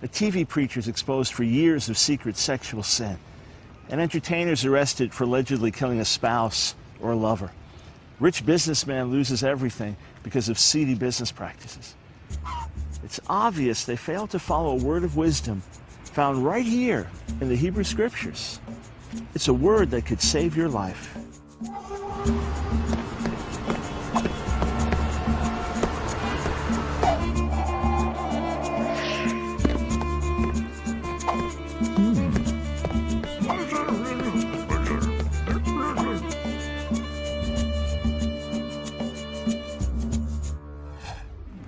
A TV preacher is exposed for years of secret sexual sin. An entertainer is arrested for allegedly killing a spouse or a lover. Rich businessman loses everything because of seedy business practices. It's obvious they failed to follow a word of wisdom found right here in the Hebrew Scriptures. It's a word that could save your life.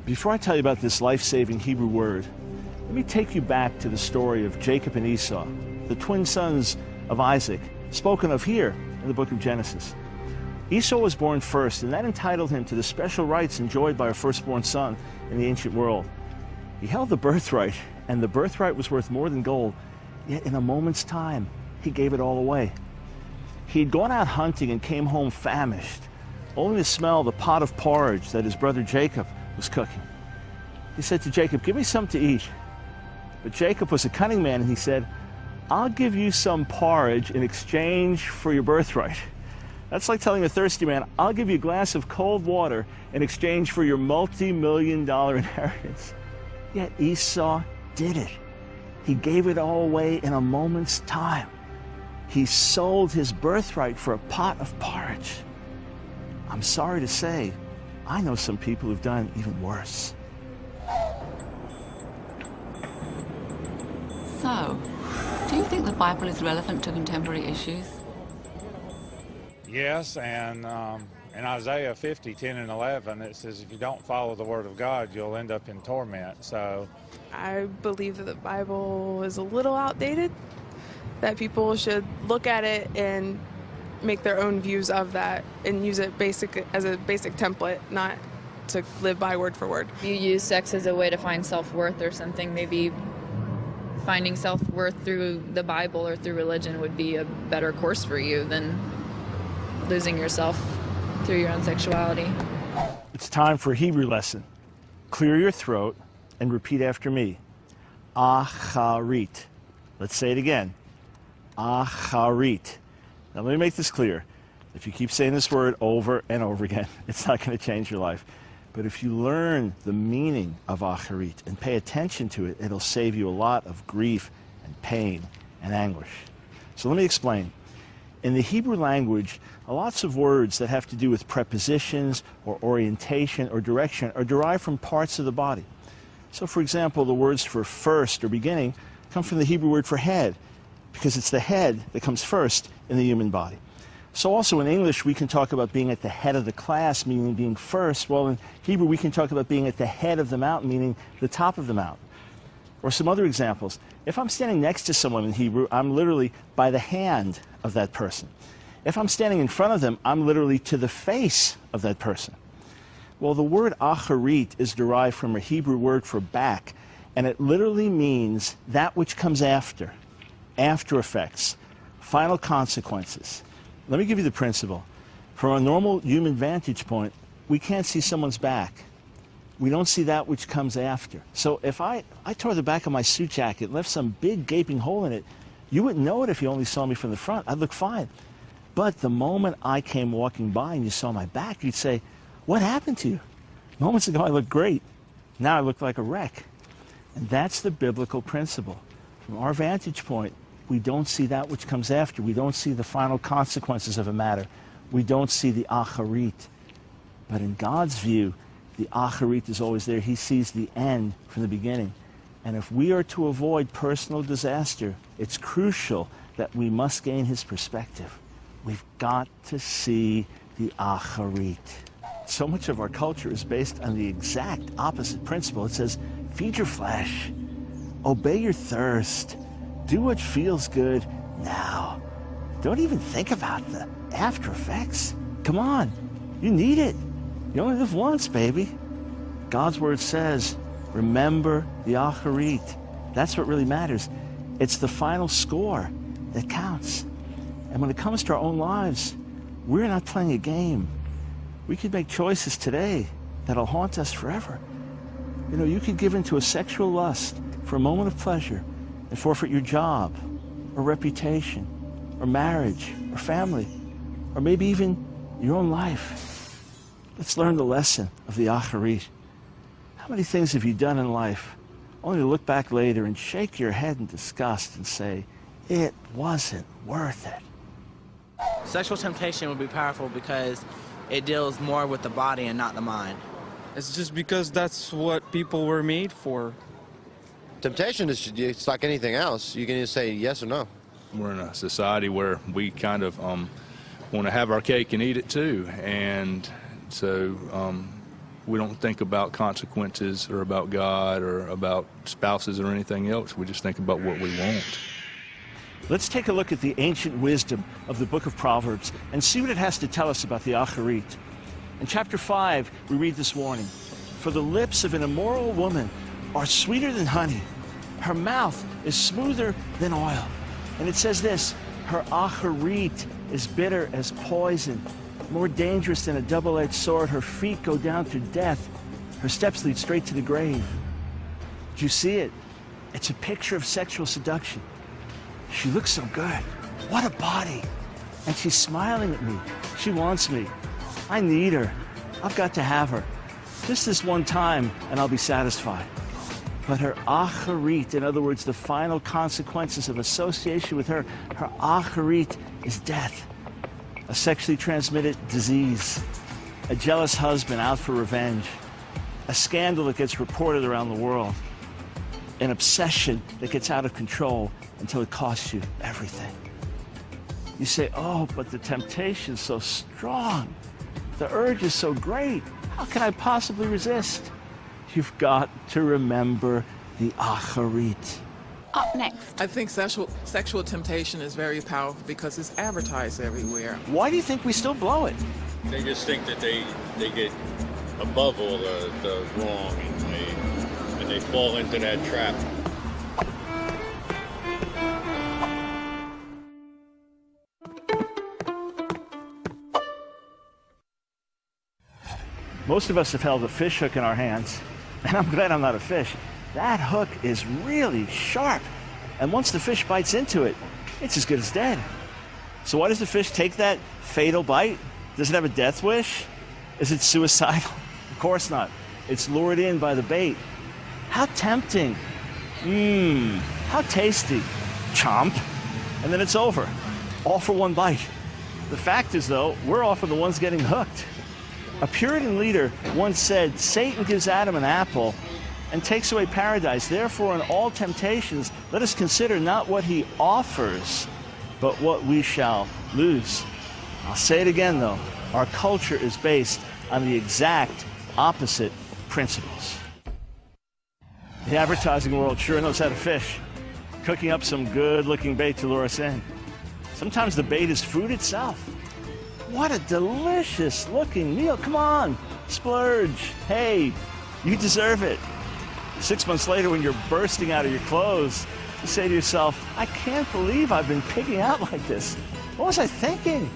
Before I tell you about this life-saving Hebrew word, let me take you back to the story of Jacob and Esau, the twin sons of Isaac, spoken of here in the book of Genesis. Esau was born first, and that entitled him to the special rights enjoyed by a firstborn son in the ancient world. He held the birthright, and the birthright was worth more than gold, yet in a moment's time, he gave it all away. He had gone out hunting and came home famished, only to smell the pot of porridge that his brother Jacob was cooking. He said to Jacob, "Give me something to eat." But Jacob was a cunning man, and he said, "I'll give you some porridge in exchange for your birthright." That's like telling a thirsty man, "I'll give you a glass of cold water in exchange for your multi-million-dollar inheritance." Yet Esau did it. He gave it all away in a moment's time. He sold his birthright for a pot of porridge. I'm sorry to say, I know some people who've done even worse. So, do you think the Bible is relevant to contemporary issues? Yes, and in Isaiah 50, 10 and 11, it says if you don't follow the Word of God, you'll end up in torment. So, I believe that the Bible is a little outdated, that people should look at it and make their own views of that and use it as a basic template, not to live by word for word. You use sex as a way to find self-worth or something. Maybe finding self-worth through the Bible or through religion would be a better course for you than losing yourself through your own sexuality. It's time for a Hebrew lesson. Clear your throat and repeat after me. Acharit. Let's say it again. Acharit. Now let me make this clear. If you keep saying this word over and over again, it's not going to change your life. But if you learn the meaning of acharit and pay attention to it, it'll save you a lot of grief and pain and anguish. So let me explain. In the Hebrew language, lots of words that have to do with prepositions or orientation or direction are derived from parts of the body. So for example, the words for first or beginning come from the Hebrew word for head, because it's the head that comes first in the human body. So also in English, we can talk about being at the head of the class, meaning being first. Well, in Hebrew, we can talk about being at the head of the mountain, meaning the top of the mountain. Or some other examples. If I'm standing next to someone in Hebrew, I'm literally by the hand of that person. If I'm standing in front of them, I'm literally to the face of that person. Well, the word acharit is derived from a Hebrew word for back, and it literally means that which comes after effects, final consequences. Let me give you the principle. From a normal human vantage point, we can't see someone's back. We don't see that which comes after. So if I tore the back of my suit jacket, left some big gaping hole in it, you wouldn't know it if you only saw me from the front. I'd look fine. But the moment I came walking by and you saw my back, you'd say, "What happened to you? Moments ago I looked great. Now I look like a wreck." And that's the biblical principle. From our vantage point, we don't see that which comes after. We don't see the final consequences of a matter. We don't see the acharit. But in God's view, the acharit is always there. He sees the end from the beginning. And if we are to avoid personal disaster, it's crucial that we must gain his perspective. We've got to see the acharit. So much of our culture is based on the exact opposite principle. It says, feed your flesh, obey your thirst, do what feels good now. Don't even think about the after effects. Come on, you need it. You only live once, baby. God's word says, remember the acharit. That's what really matters. It's the final score that counts. And when it comes to our own lives, we're not playing a game. We could make choices today that'll haunt us forever. You know, you could give into a sexual lust for a moment of pleasure and forfeit your job or reputation or marriage or family or maybe even your own life. Let's learn the lesson of the acharit. How many things have you done in life only to look back later and shake your head in disgust and say, it wasn't worth it? Sexual temptation would be powerful because it deals more with the body and not the mind. It's just because that's what people were made for. Temptation is, it's like anything else. You can either say yes or no. We're in a society where we kind of want to have our cake and eat it too, and so we don't think about consequences or about God or about spouses or anything else. We just think about what we want. Let's take a look at the ancient wisdom of the book of Proverbs and see what it has to tell us about the acharit. In chapter 5, we read this warning: "For the lips of an immoral woman are sweeter than honey. Her mouth is smoother than oil." And it says this: "Her acharit is bitter as poison, more dangerous than a double-edged sword. Her feet go down to death. Her steps lead straight to the grave." Do you see it? It's a picture of sexual seduction. She looks so good. What a body. And she's smiling at me. She wants me. I need her. I've got to have her. Just this one time, and I'll be satisfied. But her acharit, in other words, the final consequences of association with her acharit is death. A sexually transmitted disease, a jealous husband out for revenge, a scandal that gets reported around the world, an obsession that gets out of control until it costs you everything. You say, oh, but the temptation's so strong. The urge is so great. How can I possibly resist? You've got to remember the acharit. Up next. I think sexual temptation is very powerful because it's advertised everywhere. Why do you think we still blow it? They just think that they get above all the wrong, and they fall into that trap. Most of us have held a fish hook in our hands, and I'm glad I'm not a fish. That hook is really sharp, and once the fish bites into it, it's as good as dead. So why does the fish take that fatal bite? Does it have a death wish? Is it suicidal? Of course not. It's lured in by the bait. How tempting. How tasty. Chomp. And then it's over. All for one bite. The fact is, though, we're often the ones getting hooked. A Puritan leader once said, Satan gives Adam an apple and takes away paradise. Therefore, in all temptations, let us consider not what he offers, but what we shall lose. I'll say it again, though. Our culture is based on the exact opposite principles. The advertising world sure knows how to fish, cooking up some good-looking bait to lure us in. Sometimes the bait is food itself. What a delicious-looking meal. Come on, splurge. Hey, you deserve it. 6 months later, when you're bursting out of your clothes, you say to yourself, I can't believe I've been pigging out like this. What was I thinking?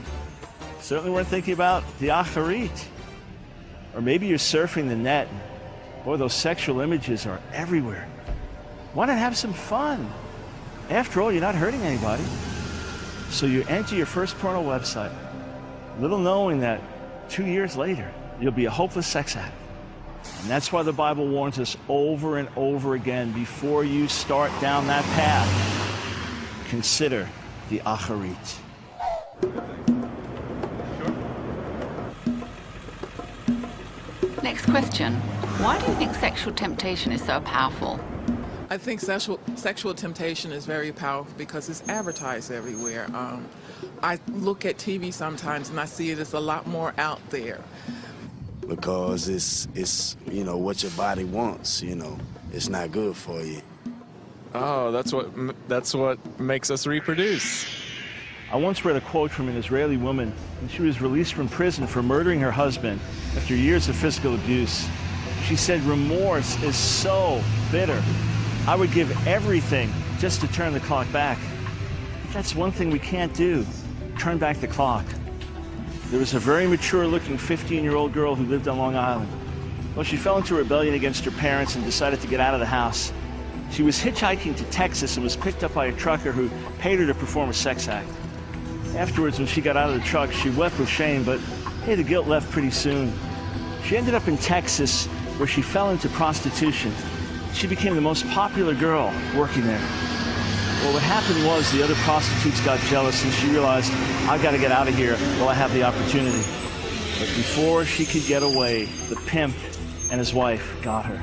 Certainly weren't thinking about the acharit. Or maybe you're surfing the net. Boy, those sexual images are everywhere. Why not have some fun? After all, you're not hurting anybody. So you enter your first porno website, little knowing that 2 years later, you'll be a hopeless sex addict. And that's why the Bible warns us over and over again, before you start down that path, consider the acharit. Next question. Why do you think sexual temptation is so powerful? I think sexual temptation is very powerful because it's advertised everywhere. I look at TV sometimes and I see it as a lot more out there. Because it's you know, what your body wants, you know. It's not good for you. Oh, that's what makes us reproduce. I once read a quote from an Israeli woman, and she was released from prison for murdering her husband after years of physical abuse. She said, remorse is so bitter. I would give everything just to turn the clock back. But that's one thing we can't do, turn back the clock. There was a very mature-looking 15-year-old girl who lived on Long Island. Well, she fell into rebellion against her parents and decided to get out of the house. She was hitchhiking to Texas and was picked up by a trucker who paid her to perform a sex act. Afterwards, when she got out of the truck, she wept with shame, but hey, the guilt left pretty soon. She ended up in Texas, where she fell into prostitution. She became the most popular girl working there. Well, what happened was the other prostitutes got jealous and she realized, I've got to get out of here while I have the opportunity. But before she could get away, the pimp and his wife got her.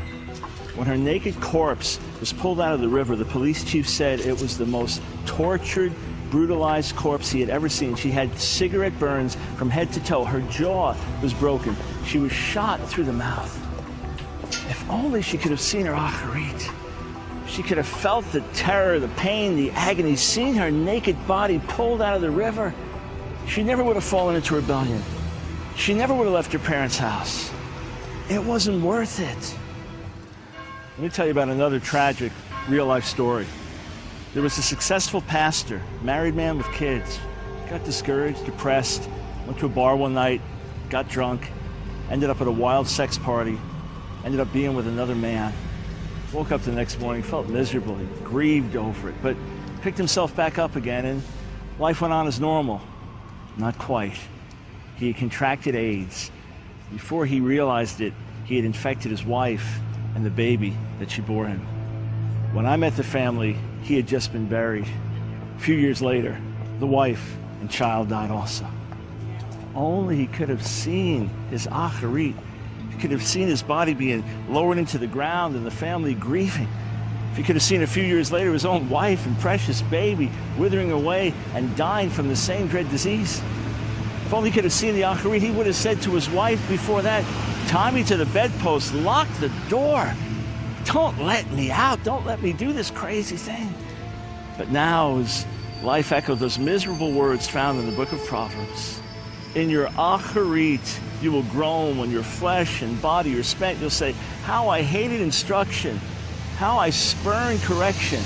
When her naked corpse was pulled out of the river, the police chief said it was the most tortured, brutalized corpse he had ever seen. She had cigarette burns from head to toe. Her jaw was broken. She was shot through the mouth. If only she could have seen her acharit. She could have felt the terror, the pain, the agony, seen her naked body pulled out of the river. She never would have fallen into rebellion. She never would have left her parents' house. It wasn't worth it. Let me tell you about another tragic, real-life story. There was a successful pastor, married man with kids. Got discouraged, depressed, went to a bar one night, got drunk, ended up at a wild sex party, ended up being with another man. Woke up the next morning, felt miserable, he grieved over it, but picked himself back up again, and life went on as normal. Not quite. He had contracted AIDS. Before he realized it, he had infected his wife and the baby that she bore him. When I met the family, he had just been buried. A few years later, the wife and child died also. Only he could have seen his acharit. He could have seen his body being lowered into the ground and the family grieving. If he could have seen a few years later his own wife and precious baby withering away and dying from the same dread disease. If only he could have seen the acharit, he would have said to his wife before that, tie me to the bedpost, lock the door. Don't let me out. Don't let me do this crazy thing. But now, as life echoed those miserable words found in the book of Proverbs, in your acharit, you will groan when your flesh and body are spent. You'll say, how I hated instruction, how I spurned correction.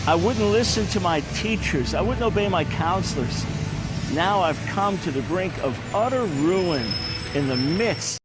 I wouldn't listen to my teachers. I wouldn't obey my counselors. Now I've come to the brink of utter ruin in the midst